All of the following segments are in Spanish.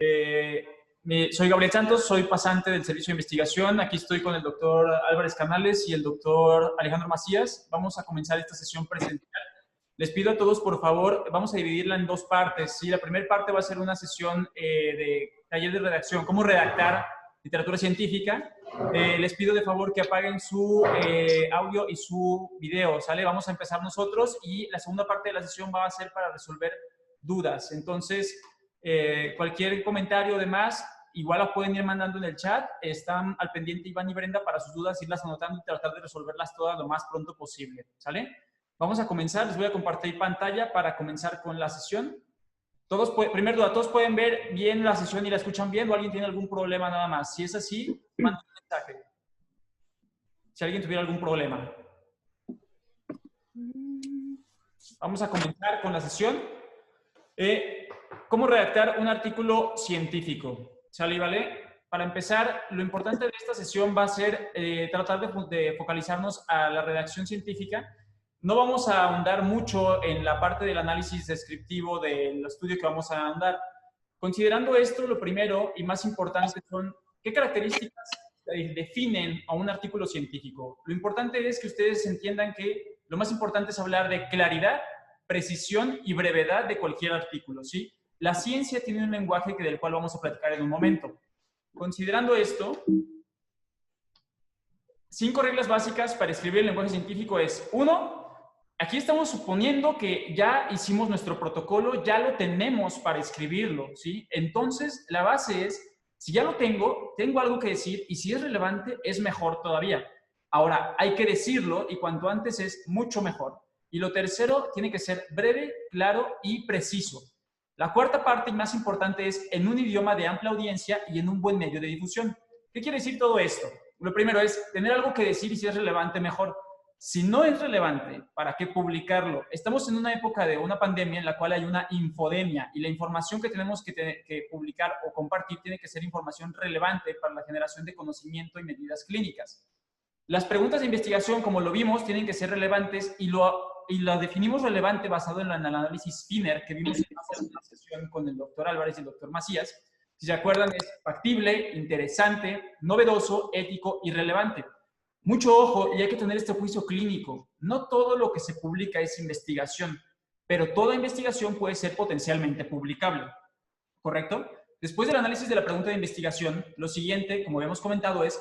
Soy Gabriel Santos, soy pasante del Servicio de Investigación. Aquí estoy con el doctor Álvarez Canales y el doctor Alejandro Macías. Vamos a comenzar esta sesión presencial. Les pido a todos, por favor, vamos a dividirla en dos partes. ¿Sí? La primera parte va a ser una sesión de taller de redacción, cómo redactar literatura científica. Les pido de favor que apaguen su audio y su video, ¿sale? Vamos a empezar nosotros y la segunda parte de la sesión va a ser para resolver dudas. Entonces, cualquier comentario o demás, igual las pueden ir mandando en el chat. Están al pendiente Iván y Brenda para sus dudas, irlas anotando y tratar de resolverlas todas lo más pronto posible, ¿sale? Vamos a comenzar. Les voy a compartir pantalla para comenzar con la sesión. Primer duda, ¿todos pueden ver bien la sesión y la escuchan bien o alguien tiene algún problema nada más? Si es así, manda un mensaje. Si alguien tuviera algún problema. Vamos a comenzar con la sesión. ¿Cómo redactar un artículo científico? ¿Sale, vale? Para empezar, lo importante de esta sesión va a ser tratar de focalizarnos a la redacción científica. No vamos a ahondar mucho en la parte del análisis descriptivo del estudio que vamos a ahondar. Considerando esto, lo primero y más importante son qué características definen a un artículo científico. Lo importante es que ustedes entiendan que lo más importante es hablar de claridad, precisión y brevedad de cualquier artículo, ¿sí? La ciencia tiene un lenguaje del cual vamos a platicar en un momento. Considerando esto, 5 reglas básicas para escribir el lenguaje científico es: 1, aquí estamos suponiendo que ya hicimos nuestro protocolo, ya lo tenemos para escribirlo, ¿sí? Entonces, la base es, si ya lo tengo algo que decir, y si es relevante, es mejor todavía. Ahora, hay que decirlo, y cuanto antes es mucho mejor. Y lo tercero, tiene que ser breve, claro y preciso. La cuarta parte y más importante es en un idioma de amplia audiencia y en un buen medio de difusión. ¿Qué quiere decir todo esto? Lo primero es tener algo que decir y si es relevante, mejor. Si no es relevante, ¿para qué publicarlo? Estamos en una época de una pandemia en la cual hay una infodemia y la información que tenemos que publicar o compartir tiene que ser información relevante para la generación de conocimiento y medidas clínicas. Las preguntas de investigación, como lo vimos, tienen que ser relevantes y lo definimos relevante basado en el análisis Spinner que vimos en una sesión con el doctor Álvarez y el doctor Macías. Si se acuerdan, es factible, interesante, novedoso, ético y relevante. Mucho ojo, y hay que tener este juicio clínico. No todo lo que se publica es investigación, pero toda investigación puede ser potencialmente publicable. ¿Correcto? Después del análisis de la pregunta de investigación, lo siguiente, como habíamos comentado, es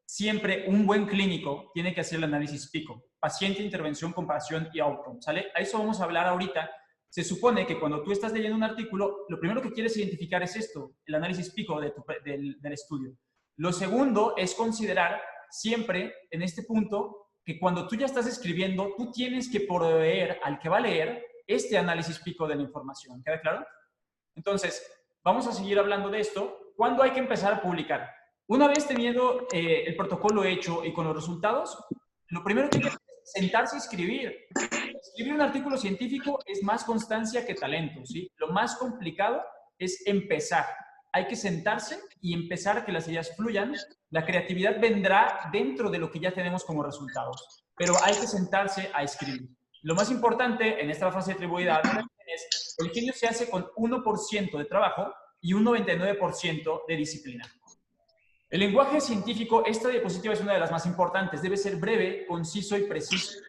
siempre un buen clínico tiene que hacer el análisis PICO. Paciente, intervención, comparación y outcome. ¿Sale? A eso vamos a hablar ahorita. Se supone que cuando tú estás leyendo un artículo, lo primero que quieres identificar es esto, el análisis PICO del estudio. Lo segundo es considerar siempre en este punto que cuando tú ya estás escribiendo, tú tienes que proveer al que va a leer este análisis PICO de la información. ¿Queda claro? Entonces, vamos a seguir hablando de esto. ¿Cuándo hay que empezar a publicar? Una vez teniendo el protocolo hecho y con los resultados, lo primero que hay que hacer es sentarse a escribir. Escribir un artículo científico es más constancia que talento, ¿sí? Lo más complicado es empezar. Hay que sentarse y empezar a que las ideas fluyan. La creatividad vendrá dentro de lo que ya tenemos como resultados, pero hay que sentarse a escribir. Lo más importante en esta fase de atribuida es el ingenio se hace con 1% de trabajo y un 99% de disciplina. El lenguaje científico, esta diapositiva es una de las más importantes. Debe ser breve, conciso y preciso.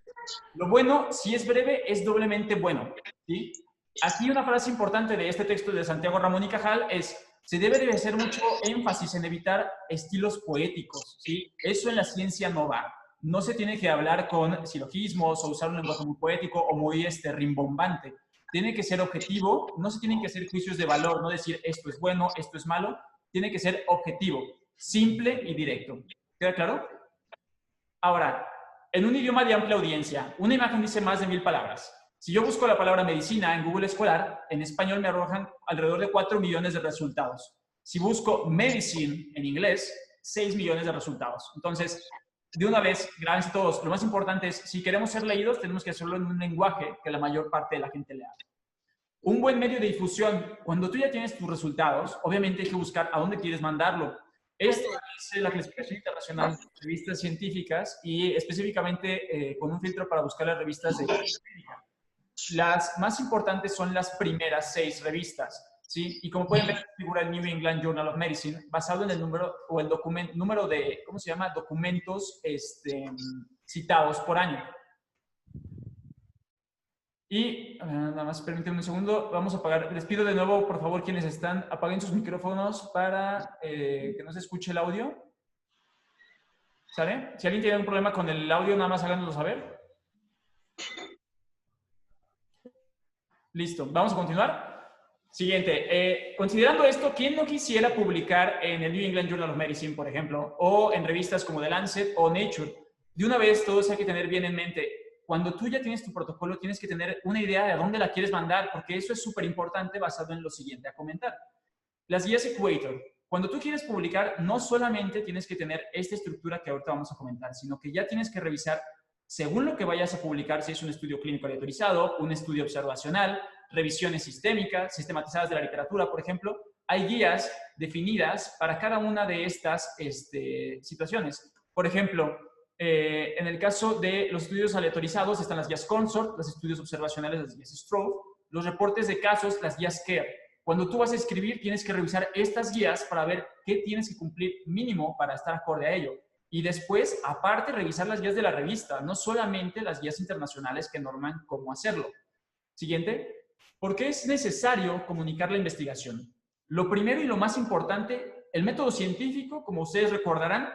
Lo bueno, si es breve, es doblemente bueno, ¿sí? Aquí una frase importante de este texto de Santiago Ramón y Cajal es: se debe de hacer mucho énfasis en evitar estilos poéticos, ¿sí? Eso en la ciencia no va. No se tiene que hablar con silogismos o usar un lenguaje muy poético o muy rimbombante. Tiene que ser objetivo, no se tienen que hacer juicios de valor, no decir esto es bueno, esto es malo. Tiene que ser objetivo, simple y directo. ¿Queda claro? Ahora, en un idioma de amplia audiencia, una imagen dice más de 1000 palabras. Si yo busco la palabra medicina en Google Escolar, en español me arrojan alrededor de 4 millones de resultados. Si busco medicine en inglés, 6 millones de resultados. Entonces, de una vez, grábense todos. Lo más importante es, si queremos ser leídos, tenemos que hacerlo en un lenguaje que la mayor parte de la gente lea. Un buen medio de difusión. Cuando tú ya tienes tus resultados, obviamente hay que buscar a dónde quieres mandarlo. Esta es la clasificación internacional de revistas científicas y específicamente con un filtro para buscar las revistas de clínica. Las más importantes son las primeras 6 revistas. ¿sí? Y como pueden ver, figura el New England Journal of Medicine, basado en el número o el número de, ¿cómo se llama? Documentos citados por año. Y nada más permítanme un segundo, vamos a apagar, les pido de nuevo, por favor, quienes están, apaguen sus micrófonos para que no se escuche el audio. ¿Sale? Si alguien tiene un problema con el audio, nada más háganoslo saber. Listo, vamos a continuar. Siguiente, considerando esto, ¿quién no quisiera publicar en el New England Journal of Medicine, por ejemplo, o en revistas como The Lancet o Nature? De una vez, todos hay que tener bien en mente, cuando tú ya tienes tu protocolo, tienes que tener una idea de a dónde la quieres mandar, porque eso es súper importante basado en lo siguiente a comentar. Las guías Equator. Cuando tú quieres publicar, no solamente tienes que tener esta estructura que ahorita vamos a comentar, sino que ya tienes que revisar, según lo que vayas a publicar, si es un estudio clínico aleatorizado, un estudio observacional, revisiones sistémicas, sistematizadas de la literatura, por ejemplo, hay guías definidas para cada una de estas situaciones. Por ejemplo, en el caso de los estudios aleatorizados están las guías Consort, los estudios observacionales, las guías Stroke, los reportes de casos, las guías CARE. Cuando tú vas a escribir, tienes que revisar estas guías para ver qué tienes que cumplir mínimo para estar acorde a ello. Y después, aparte, revisar las guías de la revista, no solamente las guías internacionales que norman cómo hacerlo. Siguiente. ¿Por qué es necesario comunicar la investigación? Lo primero y lo más importante, el método científico, como ustedes recordarán,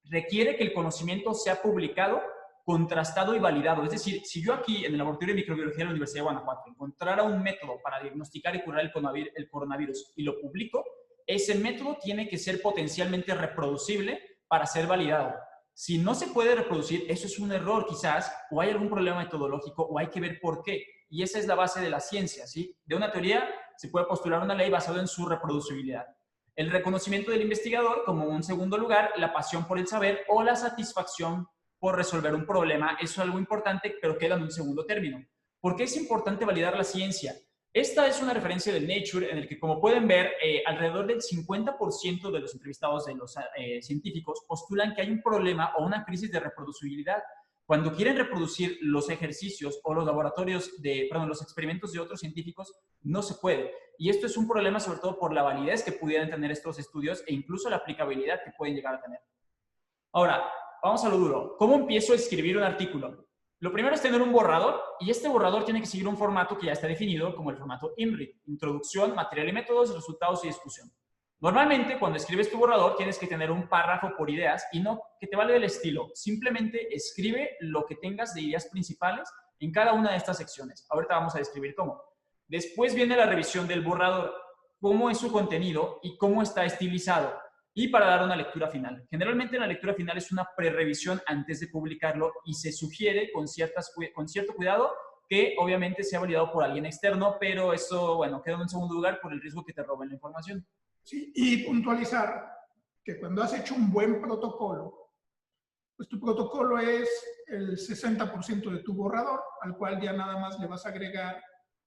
requiere que el conocimiento sea publicado, contrastado y validado. Es decir, si yo aquí en el Laboratorio de Microbiología de la Universidad de Guanajuato encontrara un método para diagnosticar y curar el coronavirus y lo publico, ese método tiene que ser potencialmente reproducible para ser validado. Si no se puede reproducir, eso es un error quizás, o hay algún problema metodológico, o hay que ver por qué. Y esa es la base de la ciencia, ¿sí? De una teoría se puede postular una ley basada en su reproducibilidad. El reconocimiento del investigador como un segundo lugar, la pasión por el saber o la satisfacción por resolver un problema, eso es algo importante, pero queda en un segundo término. ¿Por qué es importante validar la ciencia? Esta es una referencia del Nature en el que, como pueden ver, alrededor del 50% de los entrevistados de los científicos postulan que hay un problema o una crisis de reproducibilidad. Cuando quieren reproducir los ejercicios o los los experimentos de otros científicos, no se puede. Y esto es un problema sobre todo por la validez que pudieran tener estos estudios e incluso la aplicabilidad que pueden llegar a tener. Ahora, vamos a lo duro. ¿Cómo empiezo a escribir un artículo? Lo primero es tener un borrador, y este borrador tiene que seguir un formato que ya está definido como el formato IMRIT, Introducción, Material y Métodos, Resultados y Discusión. Normalmente, cuando escribes tu borrador, tienes que tener un párrafo por ideas y no que te valga el estilo. Simplemente escribe lo que tengas de ideas principales en cada una de estas secciones. Ahorita vamos a describir cómo. Después viene la revisión del borrador, cómo es su contenido y cómo está estilizado. Y para dar una lectura final. Generalmente la lectura final es una prerevisión antes de publicarlo y se sugiere con cierto cuidado que obviamente sea validado por alguien externo, pero eso, bueno, queda en un segundo lugar por el riesgo que te roben la información. Sí, y puntualizar que cuando has hecho un buen protocolo, pues tu protocolo es el 60% de tu borrador, al cual ya nada más le vas a agregar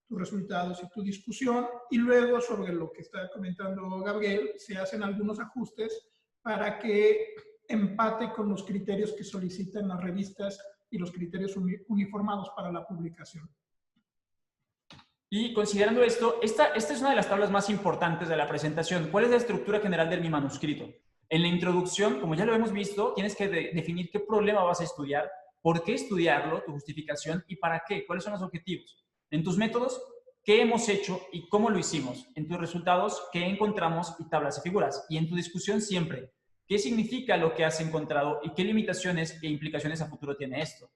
tus resultados y tu discusión, y luego sobre lo que está comentando Gabriel, se hacen algunos ajustes para que empate con los criterios que solicitan las revistas y los criterios uniformados para la publicación. Y considerando esto, esta es una de las tablas más importantes de la presentación. ¿Cuál es la estructura general de mi manuscrito? En la introducción, como ya lo hemos visto, tienes que definir qué problema vas a estudiar, por qué estudiarlo, tu justificación y para qué, cuáles son los objetivos. En tus métodos, qué hemos hecho y cómo lo hicimos. En tus resultados, qué encontramos y tablas y figuras. Y en tu discusión siempre, qué significa lo que has encontrado y qué limitaciones e implicaciones a futuro tiene esto.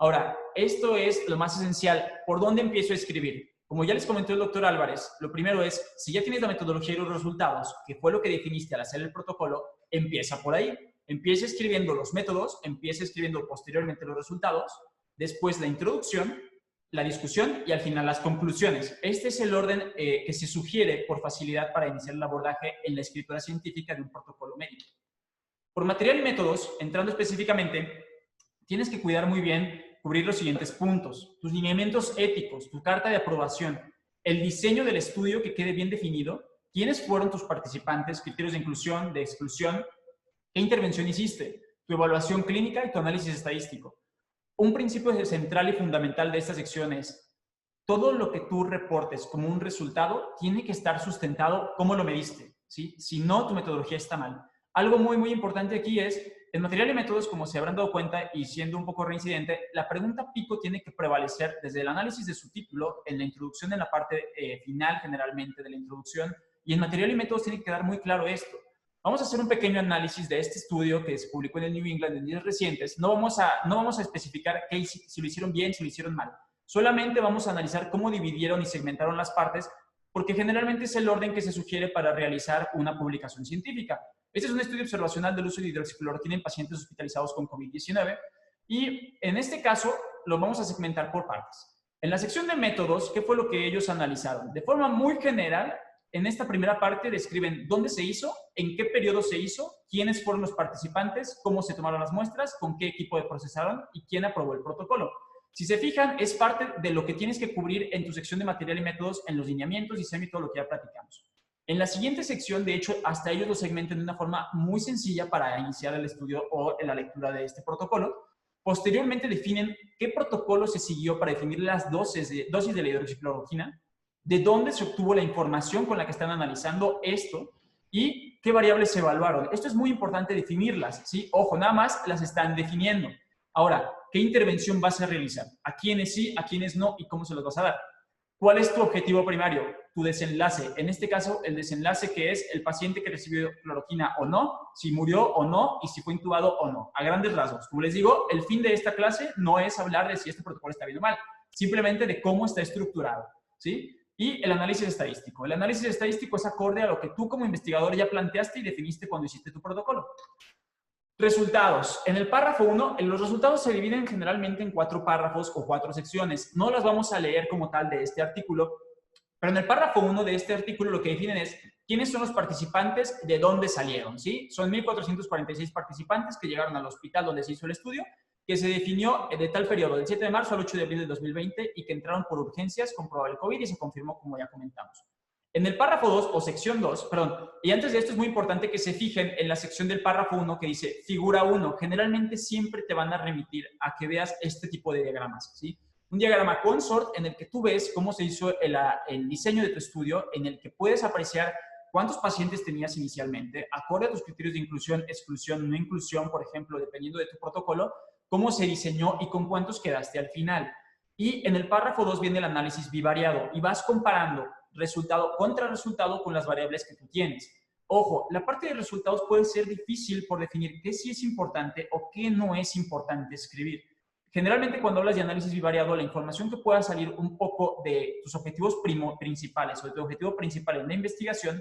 Ahora, esto es lo más esencial. ¿Por dónde empiezo a escribir? Como ya les comentó el doctor Álvarez, lo primero es, si ya tienes la metodología y los resultados, que fue lo que definiste al hacer el protocolo, empieza por ahí. Empieza escribiendo los métodos, empieza escribiendo posteriormente los resultados, después la introducción, la discusión y al final las conclusiones. Este es el orden que se sugiere por facilidad para iniciar el abordaje en la escritura científica de un protocolo médico. Por material y métodos, entrando específicamente, tienes que cuidar muy bien cubrir los siguientes puntos: tus lineamientos éticos, tu carta de aprobación, el diseño del estudio que quede bien definido, quiénes fueron tus participantes, criterios de inclusión, de exclusión, qué intervención hiciste, tu evaluación clínica y tu análisis estadístico. Un principio central y fundamental de esta sección es: todo lo que tú reportes como un resultado tiene que estar sustentado cómo lo mediste, ¿sí? Si no, tu metodología está mal. Algo muy, muy importante aquí es, en material y métodos, como se habrán dado cuenta y siendo un poco reincidente, la pregunta pico tiene que prevalecer desde el análisis de su título, en la introducción, en la parte final generalmente de la introducción, y en material y métodos tiene que quedar muy claro esto. Vamos a hacer un pequeño análisis de este estudio que se publicó en el New England en días recientes. No vamos a especificar si lo hicieron bien, si lo hicieron mal. Solamente vamos a analizar cómo dividieron y segmentaron las partes, porque generalmente es el orden que se sugiere para realizar una publicación científica. Este es un estudio observacional del uso de hidroxicloroquina en pacientes hospitalizados con COVID-19 y en este caso lo vamos a segmentar por partes. En la sección de métodos, ¿qué fue lo que ellos analizaron? De forma muy general, en esta primera parte describen dónde se hizo, en qué periodo se hizo, quiénes fueron los participantes, cómo se tomaron las muestras, con qué equipo de procesaron y quién aprobó el protocolo. Si se fijan, es parte de lo que tienes que cubrir en tu sección de material y métodos, en los lineamientos, diseño y todo lo que ya platicamos. En la siguiente sección, de hecho, hasta ellos lo segmentan de una forma muy sencilla para iniciar el estudio o la lectura de este protocolo. Posteriormente definen qué protocolo se siguió para definir las dosis de la hidroxicloroquina, de dónde se obtuvo la información con la que están analizando esto y qué variables se evaluaron. Esto es muy importante definirlas, ¿sí? Ojo, nada más las están definiendo. Ahora, ¿qué intervención vas a realizar? ¿A quiénes sí, a quiénes no y cómo se los vas a dar? ¿Cuál es tu objetivo primario? Tu desenlace. En este caso, el desenlace que es el paciente que recibió cloroquina o no, si murió o no y si fue intubado o no. A grandes rasgos. Como les digo, el fin de esta clase no es hablar de si este protocolo está bien o mal, simplemente de cómo está estructurado, ¿sí? Y el análisis estadístico. El análisis estadístico es acorde a lo que tú como investigador ya planteaste y definiste cuando hiciste tu protocolo. Resultados. En el párrafo 1, los resultados se dividen generalmente en 4 párrafos o 4 secciones. No las vamos a leer como tal de este artículo, pero en el párrafo 1 de este artículo lo que definen es quiénes son los participantes, de dónde salieron, ¿sí? Son 1,446 participantes que llegaron al hospital donde se hizo el estudio, que se definió de tal periodo, del 7 de marzo al 8 de abril del 2020, y que entraron por urgencias con probable COVID y se confirmó, como ya comentamos. En el párrafo 2 o sección 2, perdón, y antes de esto es muy importante que se fijen en la sección del párrafo 1 que dice figura 1. Generalmente siempre te van a remitir a que veas este tipo de diagramas, ¿sí? Un diagrama consort en el que tú ves cómo se hizo el diseño de tu estudio, en el que puedes apreciar cuántos pacientes tenías inicialmente, acorde a tus criterios de inclusión, exclusión, no inclusión, por ejemplo, dependiendo de tu protocolo, cómo se diseñó y con cuántos quedaste al final. Y en el párrafo 2 viene el análisis bivariado y vas comparando resultado contra resultado con las variables que tú tienes. Ojo, la parte de resultados puede ser difícil por definir qué sí es importante o qué no es importante escribir. Generalmente cuando hablas de análisis bivariado, la información que pueda salir un poco de tus objetivos principales o de tu objetivo principal en la investigación,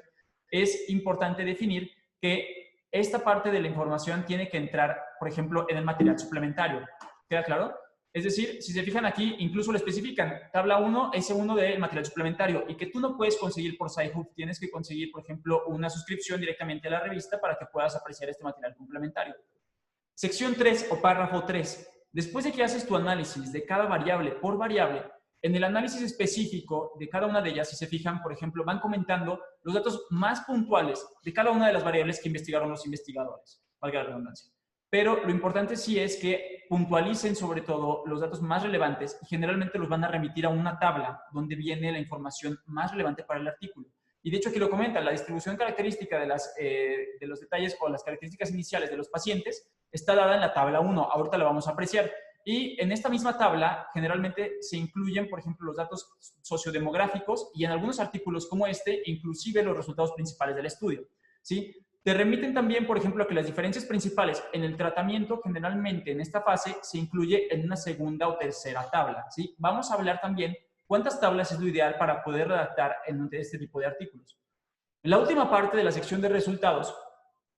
es importante definir que esta parte de la información tiene que entrar, por ejemplo, en el material suplementario. ¿Queda claro? Es decir, si se fijan aquí, incluso lo especifican. Tabla 1, S1 del material suplementario, y que tú no puedes conseguir por Sci-Hub. Tienes que conseguir, por ejemplo, una suscripción directamente a la revista para que puedas apreciar este material complementario. Sección 3 o párrafo 3. Después de que haces tu análisis de cada variable por variable, en el análisis específico de cada una de ellas, si se fijan, por ejemplo, van comentando los datos más puntuales de cada una de las variables que investigaron los investigadores, valga la redundancia. Pero lo importante sí es que puntualicen sobre todo los datos más relevantes y generalmente los van a remitir a una tabla donde viene la información más relevante para el artículo. Y de hecho aquí lo comentan, la distribución característica de los detalles o las características iniciales de los pacientes está dada en la tabla 1, ahorita la vamos a apreciar. Y en esta misma tabla generalmente se incluyen, por ejemplo, los datos sociodemográficos y en algunos artículos como este, inclusive los resultados principales del estudio, ¿sí? Te remiten también, por ejemplo, a que las diferencias principales en el tratamiento generalmente en esta fase se incluye en una segunda o tercera tabla, ¿sí? Vamos a hablar también cuántas tablas es lo ideal para poder redactar en este tipo de artículos. En la última parte de la sección de resultados,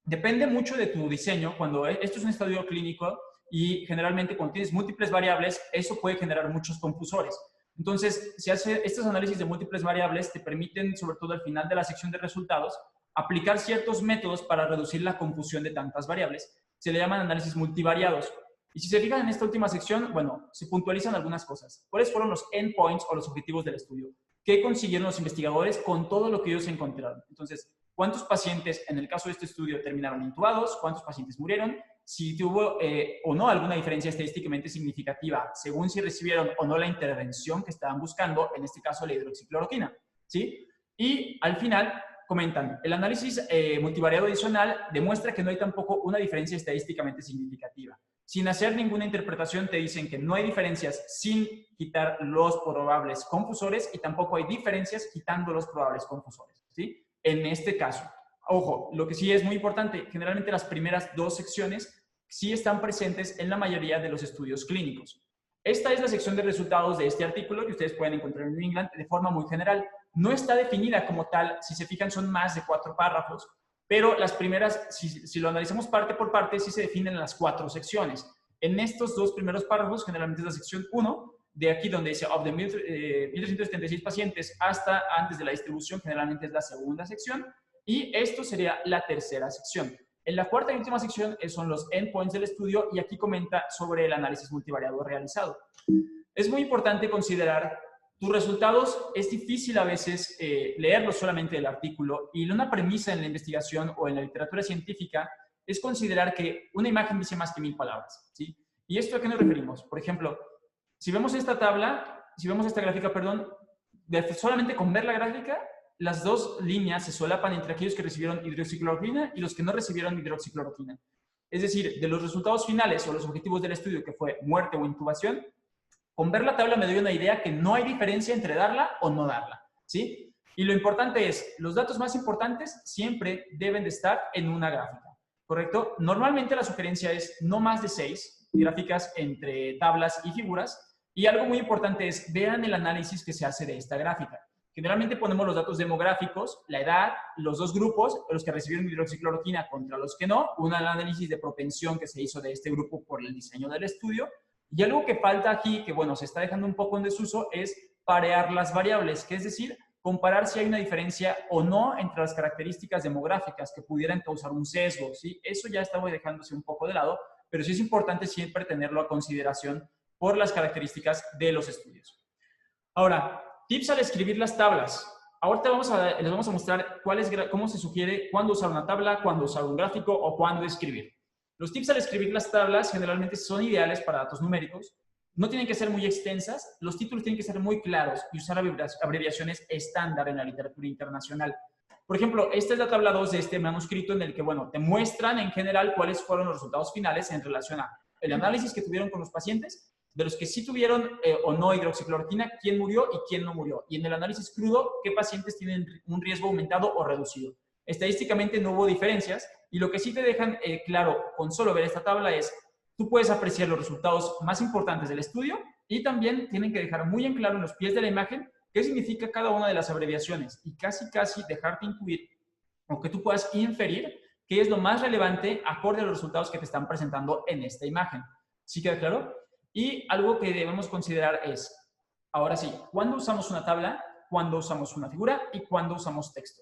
depende mucho de tu diseño. Cuando esto es un estudio clínico y generalmente cuando tienes múltiples variables, eso puede generar muchos confusores. Entonces, se hace estos análisis de múltiples variables, te permiten, sobre todo al final de la sección de resultados, aplicar ciertos métodos para reducir la confusión de tantas variables. Se le llaman análisis multivariados. Y si se fijan en esta última sección, bueno, se puntualizan algunas cosas. ¿Cuáles fueron los endpoints o los objetivos del estudio? ¿Qué consiguieron los investigadores con todo lo que ellos encontraron? Entonces, ¿cuántos pacientes en el caso de este estudio terminaron intubados? ¿Cuántos pacientes murieron? si tuvo o no alguna diferencia estadísticamente significativa, según si recibieron o no la intervención que estaban buscando, en este caso la hidroxicloroquina, ¿sí? Y al final comentan, el análisis multivariado adicional demuestra que no hay tampoco una diferencia estadísticamente significativa. Sin hacer ninguna interpretación te dicen que no hay diferencias sin quitar los probables confusores y tampoco hay diferencias quitando los probables confusores, ¿sí? En este caso, ojo, lo que sí es muy importante, generalmente las primeras dos secciones sí están presentes en la mayoría de los estudios clínicos. Esta es la sección de resultados de este artículo que ustedes pueden encontrar en New England de forma muy general. No está definida como tal, si se fijan son más de 4 párrafos, pero las primeras, si lo analizamos parte por parte, sí se definen las 4 secciones. En estos 2 primeros párrafos, generalmente es la sección 1, de aquí donde dice of the 1.376 pacientes hasta antes de la distribución, generalmente es la segunda sección, y esto sería la tercera sección. En la cuarta y última sección son los endpoints del estudio y aquí comenta sobre el análisis multivariado realizado. Es muy importante considerar tus resultados. Es difícil a veces leerlos solamente del artículo y una premisa en la investigación o en la literatura científica es considerar que una imagen dice más que 1000 palabras, ¿sí? ¿Y esto a qué nos referimos? Por ejemplo, si vemos esta tabla, si vemos esta gráfica, perdón, solamente con ver la gráfica, las 2 líneas se solapan entre aquellos que recibieron hidroxicloroquina y los que no recibieron hidroxicloroquina. Es decir, de los resultados finales o los objetivos del estudio, que fue muerte o intubación, con ver la tabla me doy una idea que no hay diferencia entre darla o no darla, ¿sí? Y lo importante es, los datos más importantes siempre deben de estar en una gráfica, ¿correcto? Normalmente la sugerencia es no más de 6 gráficas entre tablas y figuras, y algo muy importante es, vean el análisis que se hace de esta gráfica. Generalmente ponemos los datos demográficos, la edad, los 2 grupos, los que recibieron hidroxicloroquina contra los que no, un análisis de propensión que se hizo de este grupo por el diseño del estudio. Y algo que falta aquí, que bueno, se está dejando un poco en desuso, es parear las variables, que es decir, comparar si hay una diferencia o no entre las características demográficas que pudieran causar un sesgo, ¿sí? Eso ya estaba dejándose un poco de lado, pero sí es importante siempre tenerlo a consideración por las características de los estudios. Ahora, tips al escribir las tablas. Ahorita les vamos a mostrar cómo se sugiere cuándo usar una tabla, cuándo usar un gráfico o cuándo escribir. Los tips al escribir las tablas generalmente son ideales para datos numéricos. No tienen que ser muy extensas, los títulos tienen que ser muy claros y usar abreviaciones estándar en la literatura internacional. Por ejemplo, esta es la tabla 2 de este manuscrito en el que, bueno, te muestran en general cuáles fueron los resultados finales en relación a el análisis que tuvieron con los pacientes, de los que sí tuvieron o no hidroxicloroquina, quién murió y quién no murió. Y en el análisis crudo, qué pacientes tienen un riesgo aumentado o reducido. Estadísticamente no hubo diferencias y lo que sí te dejan claro con solo ver esta tabla es, tú puedes apreciar los resultados más importantes del estudio y también tienen que dejar muy en claro en los pies de la imagen qué significa cada una de las abreviaciones y casi dejarte intuir o que tú puedas inferir qué es lo más relevante acorde a los resultados que te están presentando en esta imagen. ¿Sí queda claro? Y algo que debemos considerar es, ahora sí, ¿cuándo usamos una tabla? ¿Cuándo usamos una figura? ¿Y cuándo usamos texto?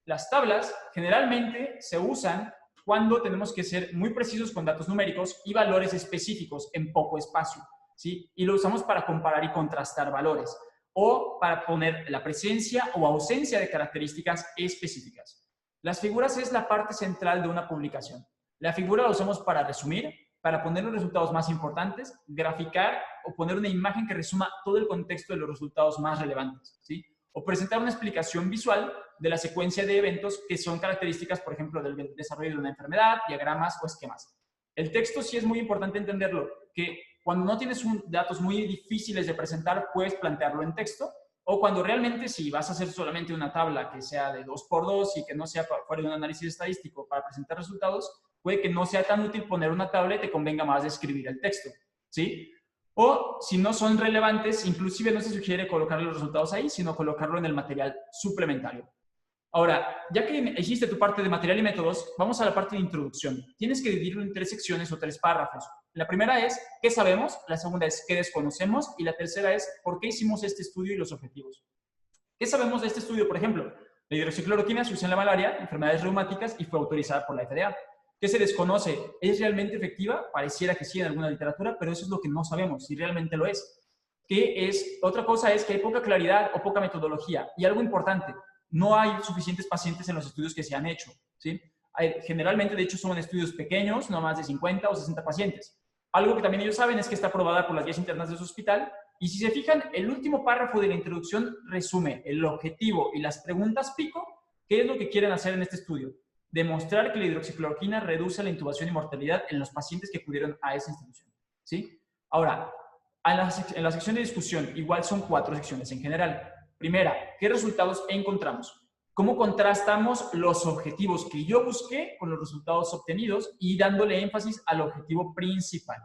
Las tablas generalmente se usan cuando tenemos que ser muy precisos con datos numéricos y valores específicos en poco espacio, ¿sí? Y lo usamos para comparar y contrastar valores o para poner la presencia o ausencia de características específicas. Las figuras es la parte central de una publicación. La figura la usamos para resumir, para poner los resultados más importantes, graficar o poner una imagen que resuma todo el contexto de los resultados más relevantes, ¿sí? O presentar una explicación visual de la secuencia de eventos que son características, por ejemplo, del desarrollo de una enfermedad, diagramas o esquemas. El texto sí es muy importante entenderlo, que cuando no tienes datos muy difíciles de presentar, puedes plantearlo en texto, o cuando realmente si vas a hacer solamente una tabla que sea de 2x2 y que no sea fuera de un análisis estadístico para presentar resultados, puede que no sea tan útil poner una tabla y te convenga más de escribir el texto, ¿sí? O si no son relevantes, inclusive no se sugiere colocar los resultados ahí, sino colocarlo en el material suplementario. Ahora, ya que hiciste tu parte de material y métodos, vamos a la parte de introducción. Tienes que dividirlo en 3 secciones o 3 párrafos. La primera es ¿qué sabemos? La segunda es ¿qué desconocemos? Y la tercera es ¿por qué hicimos este estudio y los objetivos? ¿Qué sabemos de este estudio? Por ejemplo, la hidroxicloroquina se usa en la malaria, enfermedades reumáticas y fue autorizada por la FDA. ¿Qué se desconoce? ¿Es realmente efectiva? Pareciera que sí en alguna literatura, pero eso es lo que no sabemos, si realmente lo es. Otra cosa es que hay poca claridad o poca metodología. Y algo importante, no hay suficientes pacientes en los estudios que se han hecho, ¿sí? Generalmente, de hecho, son estudios pequeños, no más de 50 o 60 pacientes. Algo que también ellos saben es que está aprobada por las guías internas de su hospital. Y si se fijan, el último párrafo de la introducción resume el objetivo y las preguntas pico, qué es lo que quieren hacer en este estudio. Demostrar que la hidroxicloroquina reduce la intubación y mortalidad en los pacientes que acudieron a esa institución, ¿sí? Ahora, en la sección de discusión, igual son 4 secciones en general. Primera, ¿qué resultados encontramos? ¿Cómo contrastamos los objetivos que yo busqué con los resultados obtenidos y dándole énfasis al objetivo principal?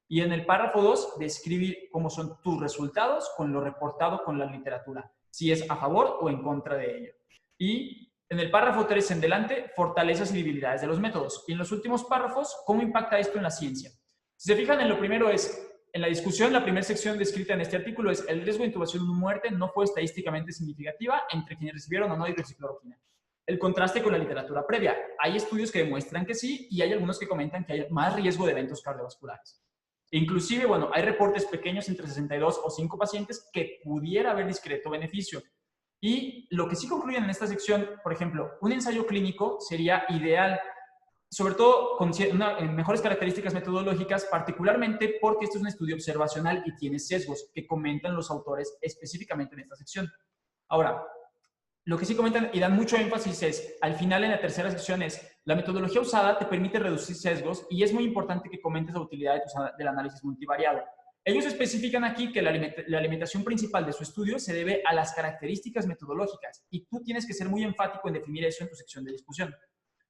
Y en el párrafo 2, describir cómo son tus resultados con lo reportado con la literatura, si es a favor o en contra de ello. Y en el párrafo 3 en delante, fortalezas y debilidades de los métodos. Y en los últimos párrafos, ¿cómo impacta esto en la ciencia? Si se fijan, en lo primero en la discusión, la primera sección descrita en este artículo es: el riesgo de intubación o muerte no fue estadísticamente significativa entre quienes recibieron o no hidroxicloroquina. El contraste con la literatura previa. Hay estudios que demuestran que sí y hay algunos que comentan que hay más riesgo de eventos cardiovasculares. Inclusive, bueno, hay reportes pequeños entre 62 o 5 pacientes que pudiera haber discreto beneficio. Y lo que sí concluyen en esta sección, por ejemplo, un ensayo clínico sería ideal, sobre todo con mejores características metodológicas, particularmente porque esto es un estudio observacional y tiene sesgos que comentan los autores específicamente en esta sección. Ahora, lo que sí comentan y dan mucho énfasis es, al final en la tercera sección es, la metodología usada te permite reducir sesgos y es muy importante que comentes la utilidad del análisis multivariado. Ellos especifican aquí que la alimentación principal de su estudio se debe a las características metodológicas y tú tienes que ser muy enfático en definir eso en tu sección de discusión.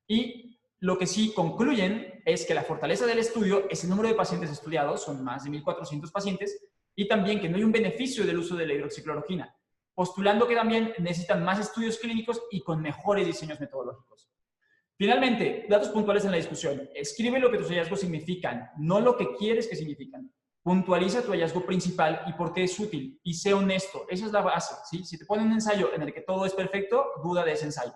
Y lo que sí concluyen es que la fortaleza del estudio es el número de pacientes estudiados, son más de 1.400 pacientes, y también que no hay un beneficio del uso de la hidroxicloroquina, postulando que también necesitan más estudios clínicos y con mejores diseños metodológicos. Finalmente, datos puntuales en la discusión. Escribe lo que tus hallazgos significan, no lo que quieres que significan. Puntualiza tu hallazgo principal y por qué es útil, y sé honesto. Esa es la base, ¿sí? Si te ponen un ensayo en el que todo es perfecto, duda de ese ensayo.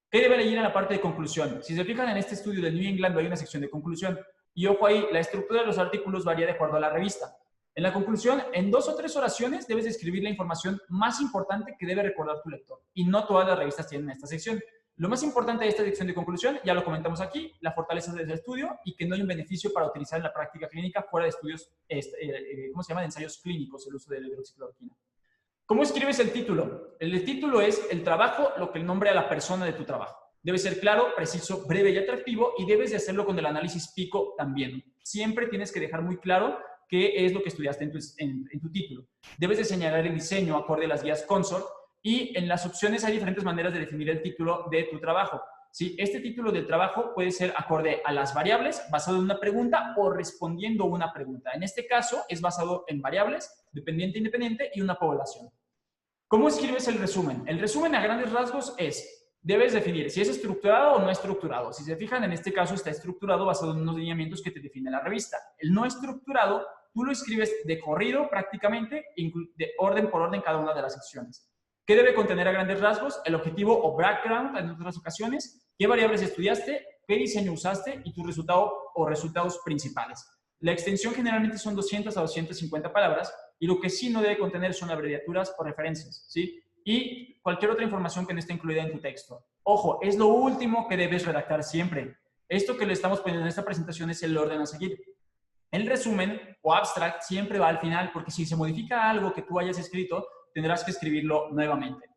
¿Qué debe leer en la parte de conclusión? Si se fijan, en este estudio del New England hay una sección de conclusión. Y ojo ahí, la estructura de los artículos varía de acuerdo a la revista. En la conclusión, en 2 o 3 oraciones debes describir la información más importante que debe recordar tu lector. Y no todas las revistas tienen esta sección. Lo más importante de esta sección de conclusión, ya lo comentamos aquí, la fortaleza del estudio y que no hay un beneficio para utilizar en la práctica clínica fuera de estudios, ¿cómo se llama? De ensayos clínicos, el uso de la hidroxicloroquina. ¿Cómo escribes el título? El título es el trabajo, lo que el nombre a la persona de tu trabajo. Debe ser claro, preciso, breve y atractivo y debes de hacerlo con el análisis pico también. Siempre tienes que dejar muy claro qué es lo que estudiaste en tu título. Debes de señalar el diseño acorde a las guías Consort y en las opciones hay diferentes maneras de definir el título de tu trabajo. ¿Sí? Este título del trabajo puede ser acorde a las variables, basado en una pregunta o respondiendo una pregunta. En este caso es basado en variables, dependiente, independiente y una población. ¿Cómo escribes el resumen? El resumen a grandes rasgos es, debes definir si es estructurado o no estructurado. Si se fijan, en este caso está estructurado basado en unos lineamientos que te define la revista. El no estructurado, tú lo escribes de corrido prácticamente, de orden por orden cada una de las secciones. ¿Qué debe contener a grandes rasgos? El objetivo o background en otras ocasiones, qué variables estudiaste, qué diseño usaste y tu resultado o resultados principales. La extensión generalmente son 200 a 250 palabras y lo que sí no debe contener son abreviaturas o referencias, ¿sí? Y cualquier otra información que no esté incluida en tu texto. Ojo, es lo último que debes redactar siempre. Esto que le estamos poniendo en esta presentación es el orden a seguir. El resumen o abstract siempre va al final porque si se modifica algo que tú hayas escrito, tendrás que escribirlo nuevamente.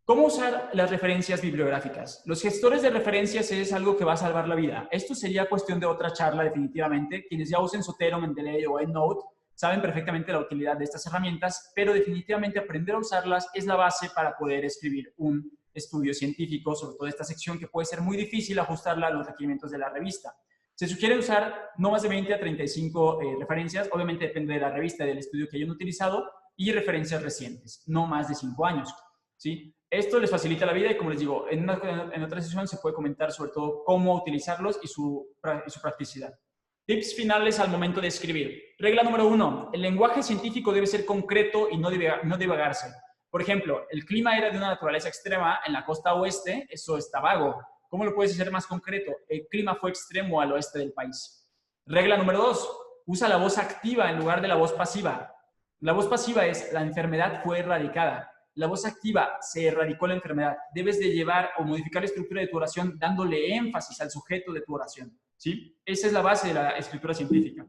¿Cómo usar las referencias bibliográficas? Los gestores de referencias es algo que va a salvar la vida. Esto sería cuestión de otra charla definitivamente. Quienes ya usen Zotero, Mendeley o EndNote saben perfectamente la utilidad de estas herramientas, pero definitivamente aprender a usarlas es la base para poder escribir un estudio científico, sobre todo esta sección que puede ser muy difícil ajustarla a los requerimientos de la revista. Se sugiere usar no más de 20 a 35 referencias, obviamente depende de la revista y del estudio que hayan utilizado, y referencias recientes, no más de 5 años. ¿Sí? Esto les facilita la vida y, como les digo, en otra sesión se puede comentar sobre todo cómo utilizarlos y su practicidad. Tips finales al momento de escribir. Regla número 1. El lenguaje científico debe ser concreto y no divagarse. Por ejemplo, el clima era de una naturaleza extrema en la costa oeste, eso está vago. ¿Cómo lo puedes hacer más concreto? El clima fue extremo al oeste del país. Regla número 2. Usa la voz activa en lugar de la voz pasiva. La voz pasiva es la enfermedad fue erradicada. la voz activa, se erradicó la enfermedad. Debes de llevar o modificar la estructura de tu oración dándole énfasis al sujeto de tu oración, ¿sí? Esa es la base de la escritura científica.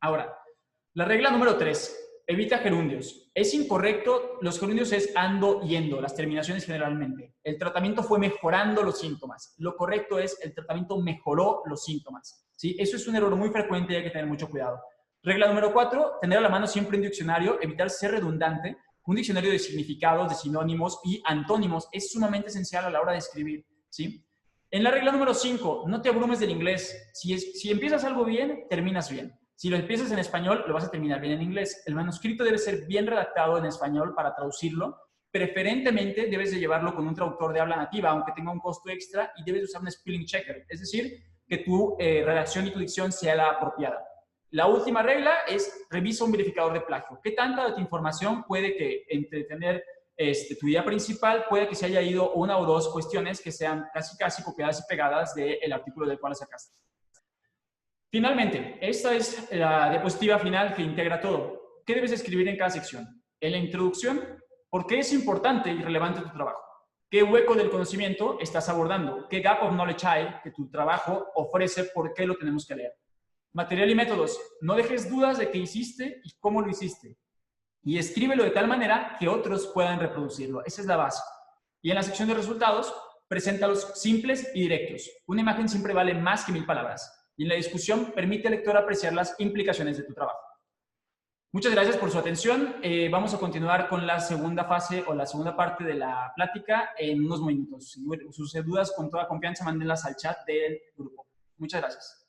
Ahora, la regla número 3. Evita gerundios. Es incorrecto, los gerundios es ando, yendo, las terminaciones generalmente. El tratamiento fue mejorando los síntomas. Lo correcto es el tratamiento mejoró los síntomas, ¿sí? Eso es un error muy frecuente y hay que tener mucho cuidado. Regla número 4, tener a la mano siempre un diccionario, evitar ser redundante. Un diccionario de significados, de sinónimos y antónimos es sumamente esencial a la hora de escribir, ¿sí? En la regla número 5, no te abrumes del inglés. Si empiezas algo bien, terminas bien. Si lo empiezas en español, lo vas a terminar bien en inglés. El manuscrito debe ser bien redactado en español para traducirlo. Preferentemente debes de llevarlo con un traductor de habla nativa, aunque tenga un costo extra, y debes usar un spelling checker, es decir, que tu redacción y tu dicción sea la apropiada. La última regla es revisa un verificador de plagio. ¿Qué tanta de tu información puede que entre tener tu idea principal, puede que se haya ido una o dos cuestiones que sean casi copiadas y pegadas del artículo del cual la sacaste? Finalmente, esta es la diapositiva final que integra todo. ¿Qué debes escribir en cada sección? En la introducción, ¿por qué es importante y relevante tu trabajo? ¿Qué hueco del conocimiento estás abordando? ¿Qué gap of knowledge hay que tu trabajo ofrece? ¿Por qué lo tenemos que leer? Material y métodos. No dejes dudas de qué hiciste y cómo lo hiciste. Y escríbelo de tal manera que otros puedan reproducirlo. Esa es la base. Y en la sección de resultados, preséntalos simples y directos. Una imagen siempre vale más que 1000 palabras. Y en la discusión, permite al lector apreciar las implicaciones de tu trabajo. Muchas gracias por su atención. Vamos a continuar con la segunda fase o la segunda parte de la plática en unos minutos. Si sus dudas, con toda confianza, mándenlas al chat del grupo. Muchas gracias.